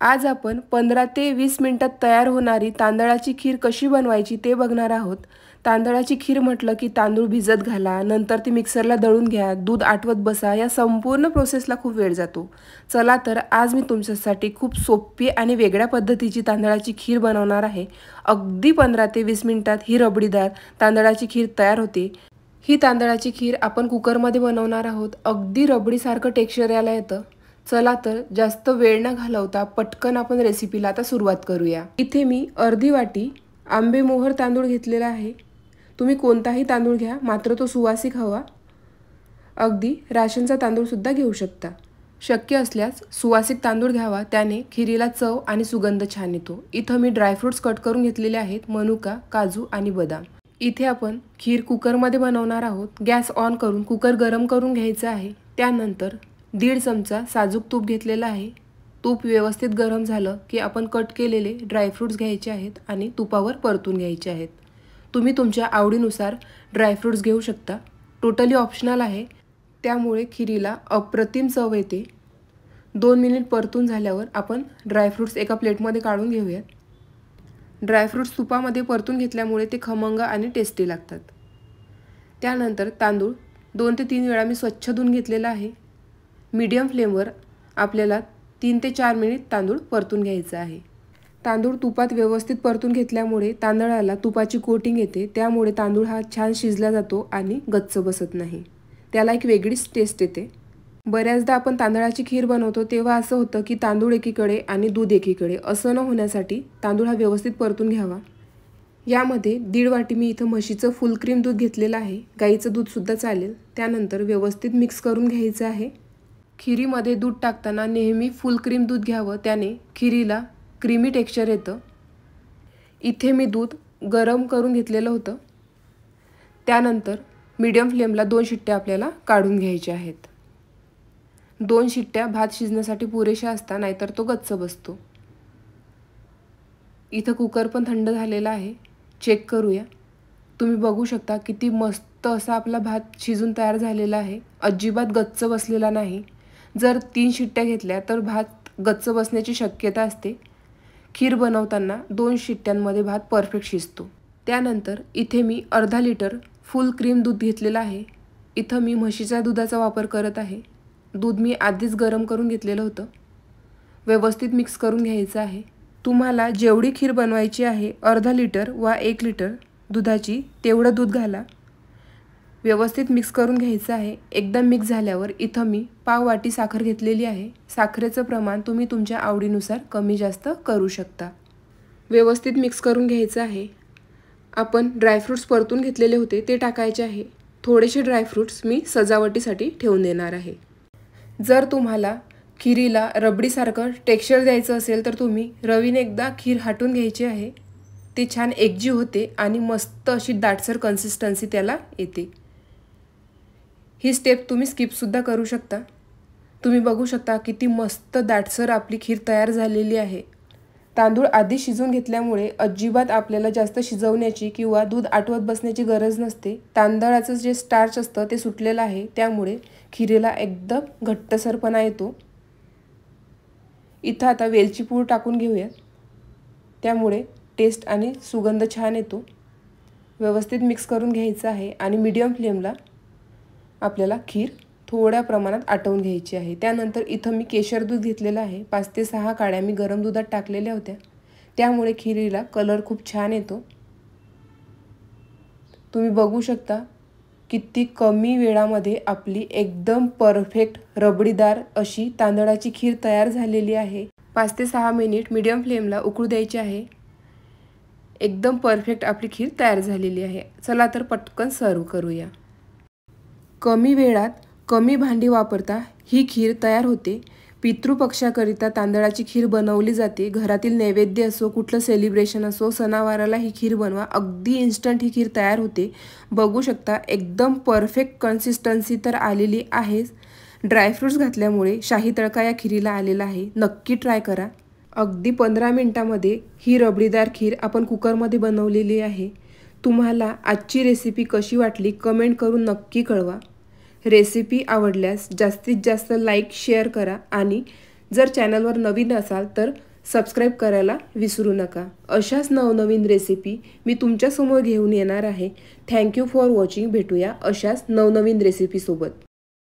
आज आपण 15 ते 20 मिनिटात तयार होणारी तांदळाची खीर कशी बनवायची ते बघणार आहोत। तांदळाची खीर म्हटलं की तांदूळ भिजत घाला, नंतर ती मिक्सरला दळून घ्या, दूध आटवत बसा, या संपूर्ण प्रोसेसला खूप वेळ जातो। चला तर आज मी तुमच्यासाठी खूप सोपी आणि वेगळ्या पद्धतीची तांदळाची खीर बनवणार आहे। अगदी 15 ते 20 मिनिटात ही रबडीदार तांदळाची खीर तयार होते। ही तांदळाची खीर आपण कुकरमध्ये बनवणार आहोत। अगदी रबडीसारखं टेक्स्चर यायला येतं। चला तर जास्त वेळ न घालवता पटकन आपण रेसिपीला आता सुरुवात करूया। इथे मी अर्धी वाटी आंबेमोहर तांदूळ घेतलेला आहे। तुम्ही कोणताही तांदूळ घ्या, मात्र तो सुवासिक हवा। अगदी राशनचा तांदूळ सुद्धा घेऊ शकता। शक्य असल्यास सुवासिक तांदूळ घ्यावा, त्याने खीरीला चव आणि सुगंध छान येतो। इथे मी ड्रायफ्रुट्स कट करून घेतलेले आहेत, मनुका, काजू आणि बदाम। इथे आपण खीर कुकरमध्ये बनवणार आहोत। गॅस ऑन करून कुकर गरम करून घ्यायचा आहे। त्यानंतर 1.5 चमचा साजूक तूप घेतलेला आहे। तूप व्यवस्थित गरम झालं की आपण कट केलेले ड्रायफ्रुट्स घ्यायचे आहेत आणि तुपावर परतून घ्यायचे आहेत। तुम्ही तुमच्या आवडीनुसार ड्रायफ्रुट्स घेऊ शकता, टोटली ऑप्शनल आहे। त्यामुळे खीरीला अप्रतिम चव येते। 2 मिनिट परतून झाल्यावर आपण ड्रायफ्रुट्स एका प्लेटमध्ये काढून घेऊयात। ड्रायफ्रुट्स तुपामध्ये परतून घेतल्यामुळे ते खमंग आणि टेस्टी लागतात। त्यानंतर तांदूळ 2 ते 3 वेळा मी स्वच्छ धुवून घेतलेला आहे। मीडियम फ्लेमवर आपल्याला 3 ते 4 मिनिट तांदूळ परतून घ्यायचा आहे। तांदूळ तुपात व्यवस्थित परतून घेतल्यामुळे तांदळाला तुपाची कोटिंग येते, त्यामुळे तांदूळ हा छान शिजला जातो आणि गच्च बसत नाही। त्याला एक वेगळीच टेस्ट येते। बऱ्याचदा आपण तांदळाची खीर बनवतो तेव्हा असं होतं की तांदूळ एकीकडे आणि दूध एकीकडे, असं न होण्यासाठी तांदूळ हा व्यवस्थित परतून घ्यावा। यामध्ये 1.5 वाटी मी इथं म्हशीचं फुल क्रीम दूध घेतलेलं आहे, गाईचं दूध सुद्धा चालेल। त्यानंतर व्यवस्थित मिक्स करून घ्यायचं आहे। खीरीमध्ये दूध टाकताना नेहमी फुल क्रीम दूध घ्यावं, त्याने खीरीला क्रीमी टेक्स्चर येतं। इथे मी दूध गरम करून घेतलेलं होतं। त्यानंतर मीडियम फ्लेमला 2 शिट्ट्या आपल्याला काढून घ्यायच्या आहेत। 2 शिट्ट्या भात शिजण्यासाठी पुरेशा असतात, नाहीतर तो गच्च बसतो। इथं कुकर पण थंड झालेला आहे, चेक करूया। तुम्ही बघू शकता किती मस्त असा आपला भात शिजून तयार झालेला आहे, अजिबात गच्च बसलेला नाही। जर 3 शिट्ट्या घेतल्या तर भात गच्च बसण्याची शक्यता असते। खीर बनवताना 2 शिट्ट्यांमध्ये भात परफेक्ट शिजतो। त्यानंतर इथे मी अर्धा लिटर फुल क्रीम दूध घेतलेलं आहे। इथं मी म्हशीच्या दुधाचा वापर करत आहे। दूध मी आधीच गरम करून घेतलेलं होतं। व्यवस्थित मिक्स करून घ्यायचं आहे। तुम्हाला जेवढी खीर बनवायची आहे, अर्धा लिटर वा 1 लिटर दुधाची, तेवढं दूध घाला। व्यवस्थित मिक्स करून घ्यायचं आहे। एकदम मिक्स झाल्यावर इथं मी पाव वाटी साखर घेतलेली आहे। साखरेचं प्रमाण तुम्ही तुमच्या आवडीनुसार कमी जास्त करू शकता। व्यवस्थित मिक्स करून घ्यायचं आहे। आपण ड्रायफ्रुट्स परतून घेतलेले होते ते टाकायचे आहे। थोडेसे ड्रायफ्रुट्स मी सजावटीसाठी ठेवून देणार आहे। जर तुम्हाला खीरीला रबडीसारखं टेक्स्चर द्यायचं असेल तर तुम्ही रवीने एकदा खीर हाटून घ्यायची आहे। ते छान एकजीव होते आणि मस्त अशी दाटसर कन्सिस्टन्सी त्याला येते। ही स्टेप तुम्ही स्किप सुद्धा करू शकता। तुम्ही बघू शकता किती मस्त दाटसर आपली खीर तयार झालेली आहे। तांदूळ आधी शिजून घेतल्यामुळे अजिबात आपल्याला जास्त शिजवण्याची किंवा दूध आटवत बसण्याची गरज नसते। तांदळाचं जे स्टार्च असतं ते सुटलेलं आहे, त्यामुळे खीरीला एकदम घट्टसरपणा येतो। इथं आता वेलची पूड टाकून घेऊयात, त्यामुळे टेस्ट आणि सुगंध छान येतो। व्यवस्थित मिक्स करून घ्यायचं आहे आणि मीडियम फ्लेमला आपल्याला खीर थोड्या प्रमाणात आटवून घ्यायची आहे। त्यानंतर इथं मी केशर दूध घेतलेलं आहे। 5 ते 6 काड्या मी गरम दुधात टाकलेल्या होत्या, त्यामुळे खीरीला कलर खूप छान येतो। तुम्ही बघू शकता किती कमी वेळामध्ये आपली एकदम परफेक्ट रबडीदार अशी तांदळाची खीर तयार झालेली आहे। 5 ते 6 मिनिट मीडियम फ्लेमला उकळू द्यायची आहे। एकदम परफेक्ट आपली खीर तयार झालेली आहे। चला तर पटकन सर्व करूया। कमी वेळात कमी भांडी वापरता ही खीर तयार होते। पितृपक्षाकरिता तांदळाची खीर बनवली जाते। घरातील नैवेद्य असो, कुठलं सेलिब्रेशन असो, सणावाराला ही खीर बनवा, अगदी इन्स्टंट ही खीर तयार होते। बघू शकता एकदम परफेक्ट कन्सिस्टन्सी तर आलेली आहेच। ड्रायफ्रुट्स घातल्यामुळे शाही तडका या खीरीला आलेला आहे। नक्की ट्राय करा। अगदी 15 मिनिटांमध्ये ही रबडीदार खीर आपण कुकरमध्ये बनवलेली आहे। तुम्हाला आजची रेसिपी कशी वाटली कमेंट करून नक्की कळवा। रेसिपी आवडल्यास जास्तीत जास्त लाईक शेअर करा आणि जर चॅनलवर नवीन असाल तर सबस्क्राईब करायला विसरू नका। अशाच नवनवीन रेसिपी मी तुमच्यासमोर घेऊन येणार आहे। Thank you for watching. भेटूया अशाच नवनवीन रेसिपीसोबत।